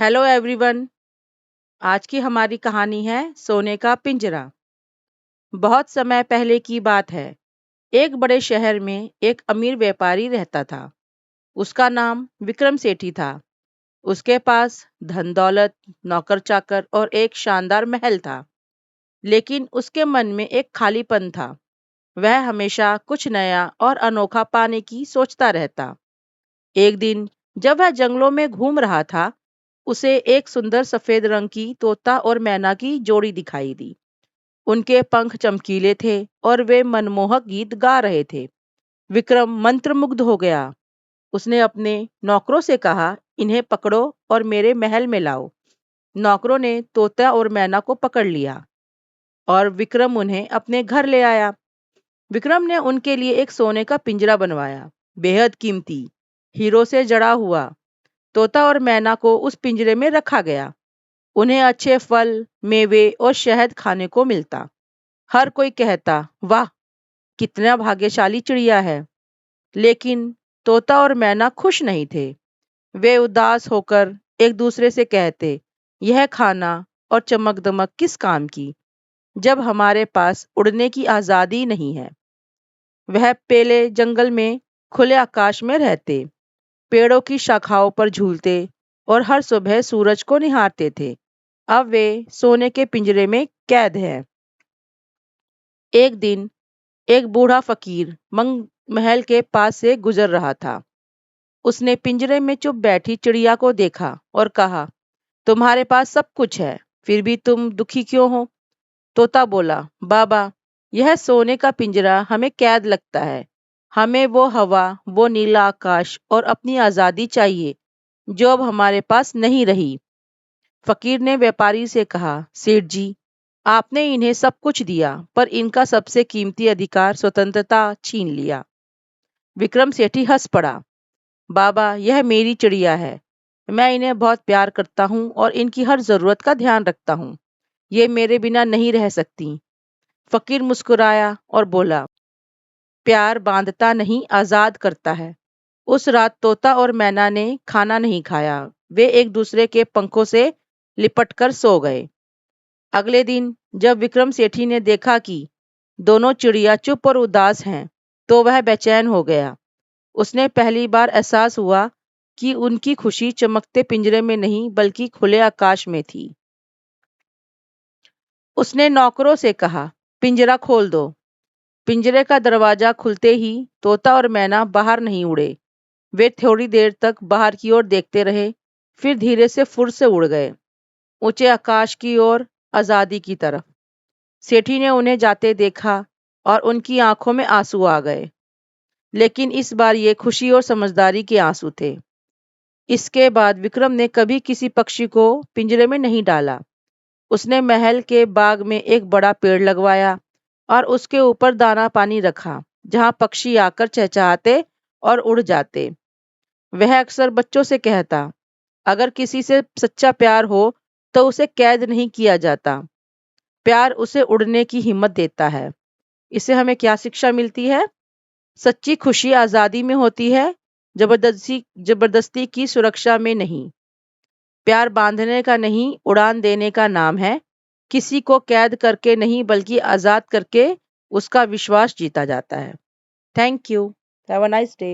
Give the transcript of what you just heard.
Hello everyone. आज की हमारी कहानी है सोने का पिंजरा। बहुत समय पहले की बात है। एक बड़े शहर में एक अमीर व्यापारी रहता था। उसका नाम विक्रम सेठी था। उसके पास धन दौलत, नौकर चाकर और एक शानदार महल था। लेकिन उसके मन में एक खालीपन था। वह हमेशा कुछ नया और अनोखा पाने की सोचता रहता। एक दिन जब वह जंगलों में घूम रहा था, उसे एक सुंदर सफेद रंग की तोता और मैना की जोड़ी दिखाई दी। उनके पंख चमकीले थे और वे मनमोहक गीत गा रहे थे। विक्रम मंत्रमुग्ध हो गया। उसने अपने नौकरों से कहा, इन्हें पकड़ो और मेरे महल में लाओ। नौकरों ने तोता और मैना को पकड़ लिया और विक्रम उन्हें अपने घर ले आया। विक्रम ने उनके लिए एक सोने का पिंजरा बनवाया, बेहद कीमती, हीरो से जड़ा हुआ। तोता और मैना को उस पिंजरे में रखा गया। उन्हें अच्छे फल, मेवे और शहद खाने को मिलता। हर कोई कहता, वाह, कितना भाग्यशाली चिड़िया है। लेकिन तोता और मैना खुश नहीं थे। वे उदास होकर एक दूसरे से कहते, यह खाना और चमक दमक किस काम की, जब हमारे पास उड़ने की आज़ादी नहीं है। वह पेले जंगल में खुले आकाश में रहते, पेड़ों की शाखाओं पर झूलते और हर सुबह सूरज को निहारते थे। अब वे सोने के पिंजरे में कैद हैं। एक दिन एक बूढ़ा फकीर मंग महल के पास से गुजर रहा था। उसने पिंजरे में चुप बैठी चिड़िया को देखा और कहा, तुम्हारे पास सब कुछ है, फिर भी तुम दुखी क्यों हो? तोता बोला, बाबा, यह सोने का पिंजरा हमें कैद लगता है। हमें वो हवा, वो नीला आकाश और अपनी आज़ादी चाहिए, जो अब हमारे पास नहीं रही। फकीर ने व्यापारी से कहा, सेठ जी, आपने इन्हें सब कुछ दिया, पर इनका सबसे कीमती अधिकार, स्वतंत्रता, छीन लिया। विक्रम सेठी हंस पड़ा। बाबा, यह मेरी चिड़िया है। मैं इन्हें बहुत प्यार करता हूँ और इनकी हर जरूरत का ध्यान रखता हूँ। ये मेरे बिना नहीं रह सकती। फकीर मुस्कुराया और बोला, प्यार बांधता नहीं, आजाद करता है। उस रात तोता और मैना ने खाना नहीं खाया। वे एक दूसरे के पंखों से लिपटकर सो गए। अगले दिन जब विक्रम सेठी ने देखा कि दोनों चिड़िया चुप और उदास हैं, तो वह बेचैन हो गया। उसने पहली बार एहसास हुआ कि उनकी खुशी चमकते पिंजरे में नहीं, बल्कि खुले आकाश में थी। उसने नौकरों से कहा, पिंजरा खोल दो। पिंजरे का दरवाजा खुलते ही तोता और मैना बाहर नहीं उड़े। वे थोड़ी देर तक बाहर की ओर देखते रहे, फिर धीरे से फुर से उड़ गए, ऊंचे आकाश की ओर, आजादी की तरफ। सेठी ने उन्हें जाते देखा और उनकी आंखों में आंसू आ गए। लेकिन इस बार ये खुशी और समझदारी के आंसू थे। इसके बाद विक्रम ने कभी किसी पक्षी को पिंजरे में नहीं डाला। उसने महल के बाग में एक बड़ा पेड़ लगवाया और उसके ऊपर दाना पानी रखा, जहाँ पक्षी आकर चहचहाते और उड़ जाते। वह अक्सर बच्चों से कहता, अगर किसी से सच्चा प्यार हो तो उसे कैद नहीं किया जाता, प्यार उसे उड़ने की हिम्मत देता है। इससे हमें क्या शिक्षा मिलती है? सच्ची खुशी आज़ादी में होती है, जबरदस्ती जबरदस्ती की सुरक्षा में नहीं। प्यार बांधने का नहीं, उड़ान देने का नाम है। किसी को कैद करके नहीं, बल्कि आज़ाद करके उसका विश्वास जीता जाता है। Thank you. Have a nice day.